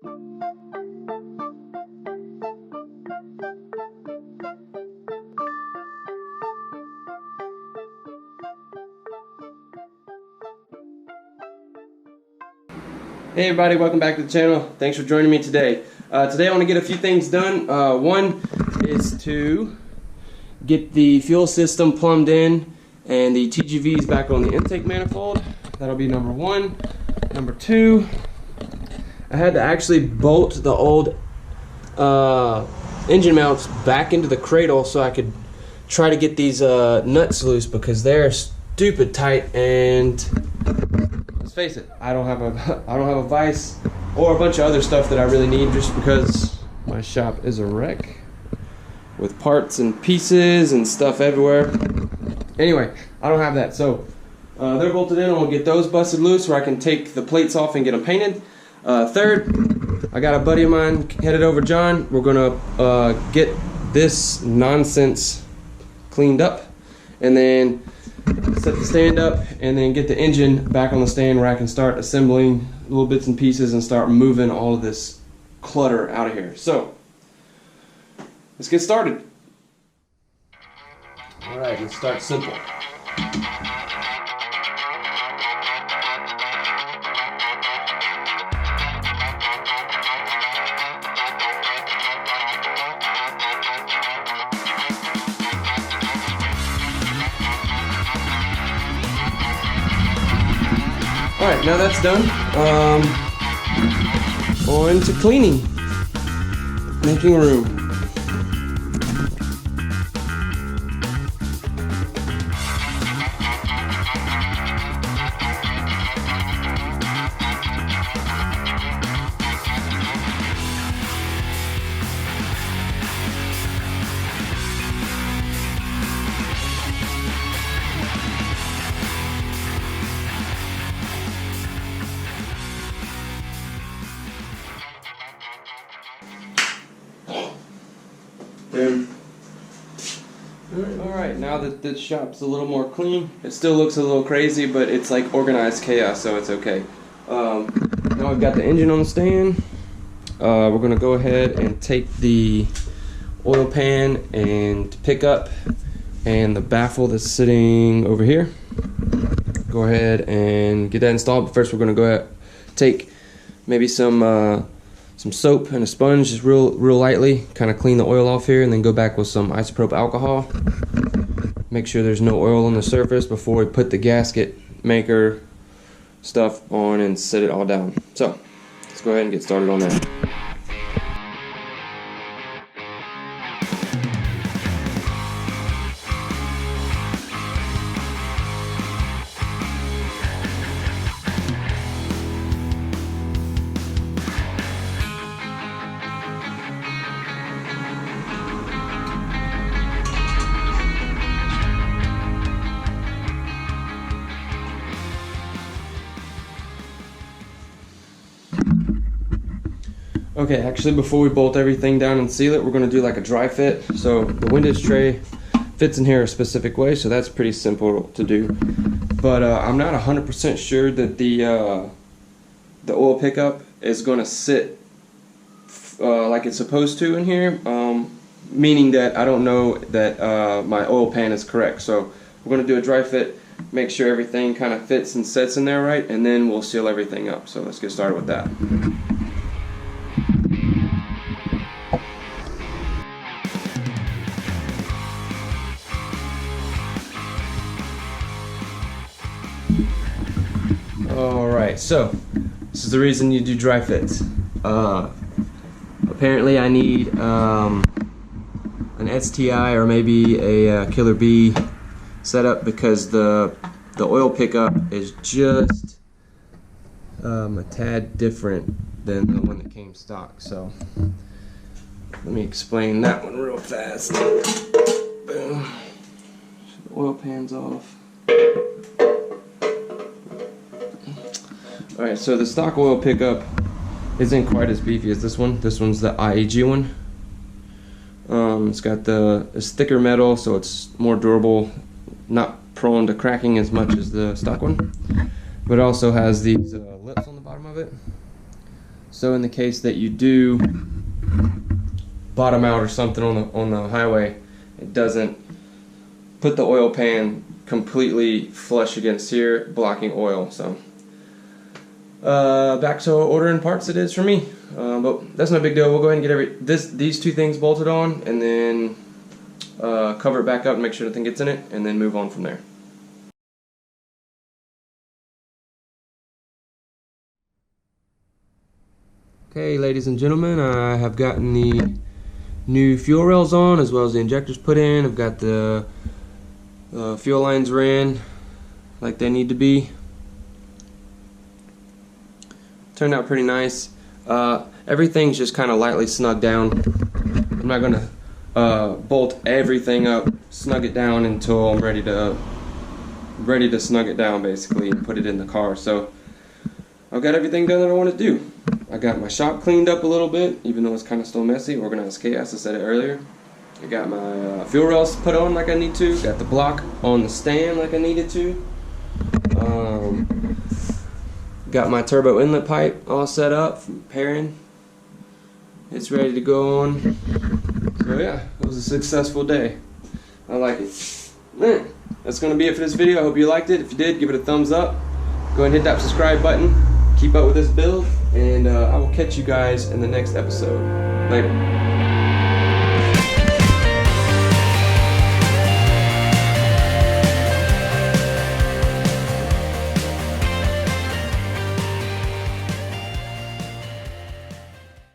Hey everybody, welcome back to the channel. Thanks for joining me today. Today I want to get a few things done. One is to get the fuel system plumbed in and the TGVs back on the intake manifold. That'll be number one. Number two, I had to actually bolt the old engine mounts back into the cradle so I could try to get these nuts loose because they're stupid tight, and let's face it, I don't have a vise or a bunch of other stuff that I really need, just because my shop is a wreck with parts and pieces and stuff everywhere. Anyway, I don't have that, so they're bolted in, and we'll get those busted loose where I can take the plates off and get them painted. Third, I got a buddy of mine headed over, John. We're gonna get this nonsense cleaned up and then set the stand up and then get the engine back on the stand where I can start assembling little bits and pieces and start moving all of this clutter out of here. So let's get started. Alright, let's start simple. Alright, now that's done, on to cleaning, making room. Alright, now that the shop's a little more clean, it still looks a little crazy, but it's like organized chaos, so it's okay. Now I've got the engine on the stand. We're going to go ahead and take the oil pan and pickup and the baffle that's sitting over here. Go ahead and get that installed, but first we're going to go ahead take maybe some soap and a sponge, just real lightly, kind of clean the oil off here, and then go back with some isopropyl alcohol. Make sure there's no oil on the surface before we put the gasket maker stuff on and set it all down. So let's go ahead and get started on that. Okay, actually before we bolt everything down and seal it, we're going to do like a dry fit. So the windage tray fits in here a specific way, so that's pretty simple to do. But I'm not 100% sure that the oil pickup is going to sit like it's supposed to in here, meaning that I don't know that my oil pan is correct. So we're going to do a dry fit, make sure everything kind of fits and sets in there right, and then we'll seal everything up. So let's get started with that. Alright, so this is the reason you do dry fits. Apparently I need an STI or maybe a Killer B setup because the oil pickup is just a tad different than the one that came stock. So let me explain that one real fast. Boom. The oil pan's off. Alright, so the stock oil pickup isn't quite as beefy as this one. This one's the IAG one. It's got it's thicker metal, so it's more durable, not prone to cracking as much as the stock one. But it also has these lips on the bottom of it. so in the case that you do bottom out or something on the highway, it doesn't put the oil pan completely flush against here, blocking oil. So back to ordering parts it is for me, but that's no big deal. We'll go ahead and get these two things bolted on, and then cover it back up and make sure nothing gets in it, and then move on from there. Okay, ladies and gentlemen, I have gotten the new fuel rails on, as well as the injectors put in. I've got the fuel lines ran like they need to be. Turned out pretty nice. Everything's just kind of lightly snugged down. I'm not gonna bolt everything up, snug it down until I'm ready to snug it down, basically, and put it in the car. So I've got everything done that I want to do. I got my shop cleaned up a little bit, even though it's kind of still messy. Organized chaos, I said it earlier. I got my fuel rails put on like I need to. Got the block on the stand like I needed to. Got my turbo inlet pipe all set up, pairing. It's ready to go on. So yeah, it was a successful day. I like it. Man, that's going to be it for this video. I hope you liked it. If you did, give it a thumbs up. Go ahead and hit that subscribe button. Keep up with this build, and I will catch you guys in the next episode. Later.